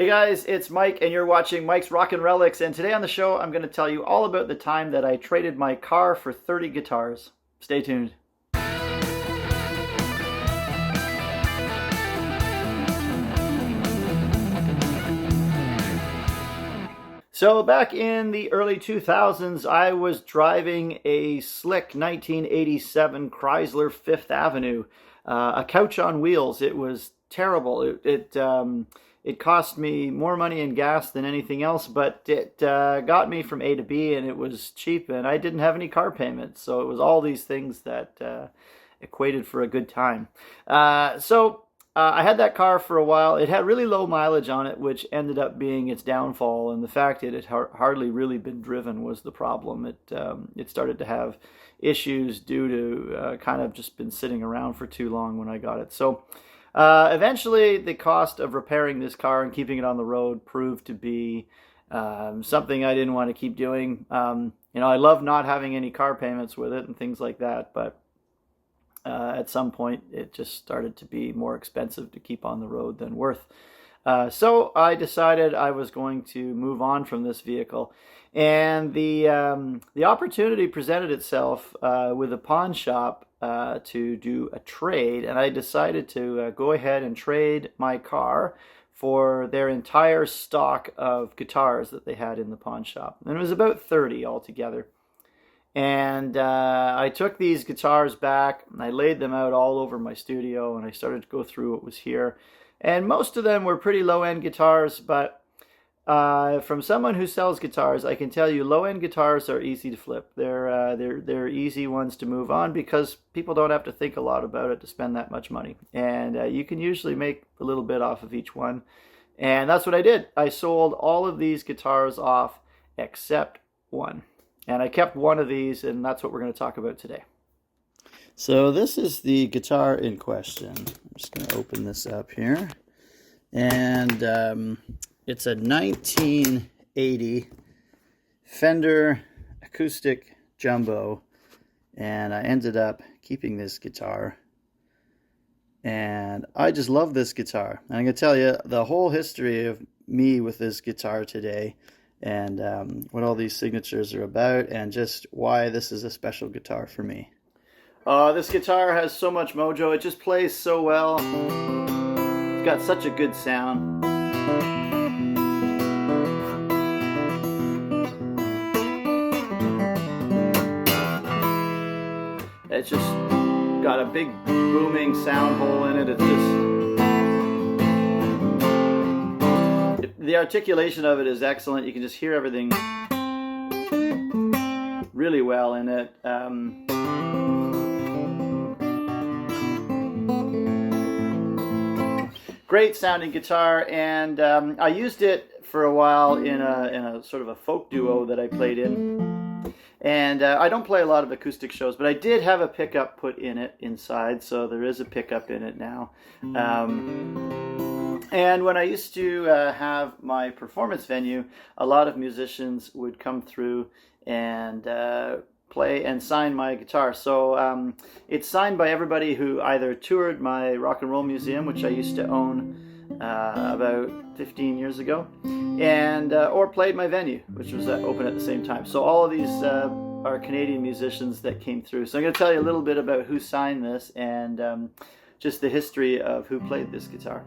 Hey guys, it's Mike, and you're watching Mike's Rockin' Relics. And today on the show, I'm going to tell you all about the time that I traded my car for 30 guitars. Stay tuned. So back in the early 2000s, I was driving a slick 1987 Chrysler Fifth Avenue, a couch on wheels. It was terrible. It cost me more money in gas than anything else, but it got me from A to B, and it was cheap, and I didn't have any car payments. So it was all these things that equated for a good time. I had that car for a while. It had really low mileage on it, which ended up being its downfall. And the fact that it had hardly really been driven was the problem. It started to have issues due to kind of just been sitting around for too long when I got it. So eventually, the cost of repairing this car and keeping it on the road proved to be something I didn't want to keep doing. I love not having any car payments with it and things like that, but at some point it just started to be more expensive to keep on the road than worth. So I decided I was going to move on from this vehicle, and the opportunity presented itself with a pawn shop to do a trade, and I decided to go ahead and trade my car for their entire stock of guitars that they had in the pawn shop, and it was about 30 altogether. And I took these guitars back and I laid them out all over my studio, and I started to go through what was here. And most of them were pretty low-end guitars, but from someone who sells guitars, I can tell you low-end guitars are easy to flip. They're easy ones to move on because people don't have to think a lot about it to spend that much money. And you can usually make a little bit off of each one. And that's what I did. I sold all of these guitars off except one. And I kept one of these, and that's what we're going to talk about today. So this is the guitar in question. I'm just going to open this up here. And it's a 1980 Fender Acoustic Jumbo. And I ended up keeping this guitar. And I just love this guitar. And I'm going to tell you the whole history of me with this guitar today, and what all these signatures are about, and just why this is a special guitar for me. This guitar has so much mojo. It just plays so well. It's got such a good sound. It's just got a big booming sound hole in it. It's just... the articulation of it is excellent. You can just hear everything really well in it. Great sounding guitar, and I used it for a while in a sort of a folk duo that I played in. And I don't play a lot of acoustic shows, but I did have a pickup put in it inside, so there is a pickup in it now. And when I used to have my performance venue, a lot of musicians would come through and play and sign my guitar. So it's signed by everybody who either toured my rock and roll museum, which I used to own about 15 years ago, and or played my venue, which was open at the same time. So all of these are Canadian musicians that came through. So I'm going to tell you a little bit about who signed this and just the history of who played this guitar.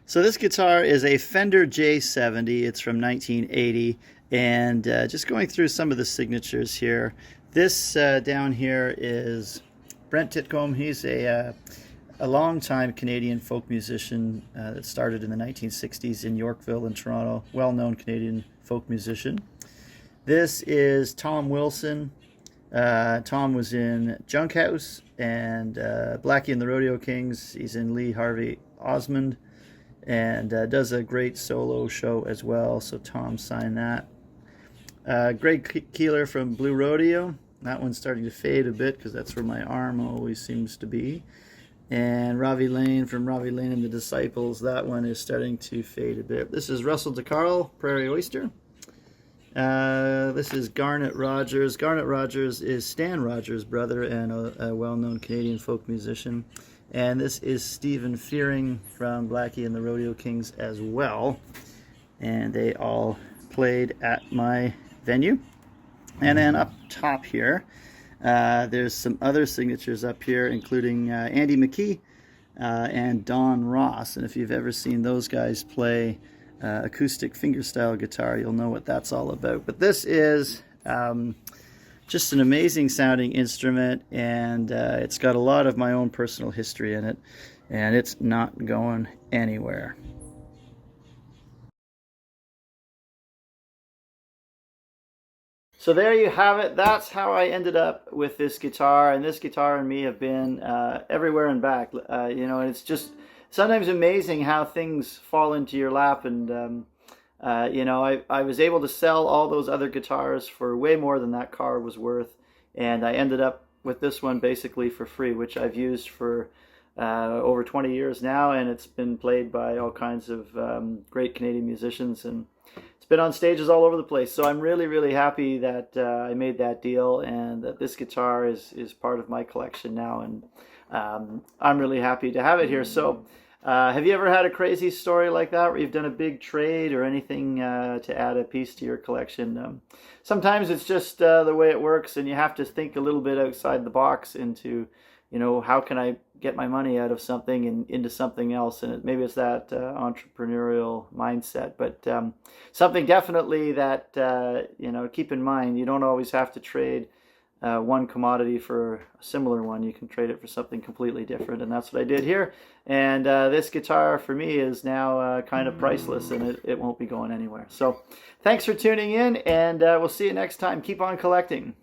So this guitar is a Fender J70. It's from 1980, and just going through some of the signatures here. This down here is Brent Titcomb. He's a long-time Canadian folk musician that started in the 1960s in Yorkville and Toronto. Well-known Canadian folk musician. This is Tom Wilson. Tom was in Junkhouse and Blackie and the Rodeo Kings. He's in Lee Harvey Osmond, and does a great solo show as well, so Tom signed that. Greg Keeler from Blue Rodeo. That one's starting to fade a bit because that's where my arm always seems to be. And Ravi Lane from Ravi Lane and the Disciples. That one is starting to fade a bit. This is Russell DeCarl, Prairie Oyster. This is Garnet Rogers. Garnet Rogers is Stan Rogers' brother and a well-known Canadian folk musician. And this is Stephen Fearing from Blackie and the Rodeo Kings as well. And they all played at my venue. And then up top here, there's some other signatures up here, including Andy McKee and Don Ross. And if you've ever seen those guys play acoustic fingerstyle guitar, you'll know what that's all about. But this is just an amazing sounding instrument, and it's got a lot of my own personal history in it, and it's not going anywhere. So there you have it. That's how I ended up with this guitar, and this guitar and me have been everywhere and back. You know, it's just sometimes amazing how things fall into your lap. And you know, I was able to sell all those other guitars for way more than that car was worth, and I ended up with this one basically for free, which I've used for over 20 years now, and it's been played by all kinds of great Canadian musicians, and it's been on stages all over the place. So I'm really, really happy that I made that deal, and that this guitar is part of my collection now, and I'm really happy to have it here. So have you ever had a crazy story like that, where you've done a big trade or anything to add a piece to your collection? Sometimes it's just the way it works, and you have to think a little bit outside the box into, you know, how can I get my money out of something and into something else? And maybe it's that entrepreneurial mindset, but something definitely that, you know, keep in mind. You don't always have to trade one commodity for a similar one. You can trade it for something completely different, and that's what I did here. And this guitar for me is now kind of priceless, and it won't be going anywhere. So thanks for tuning in, and we'll see you next time. Keep on collecting.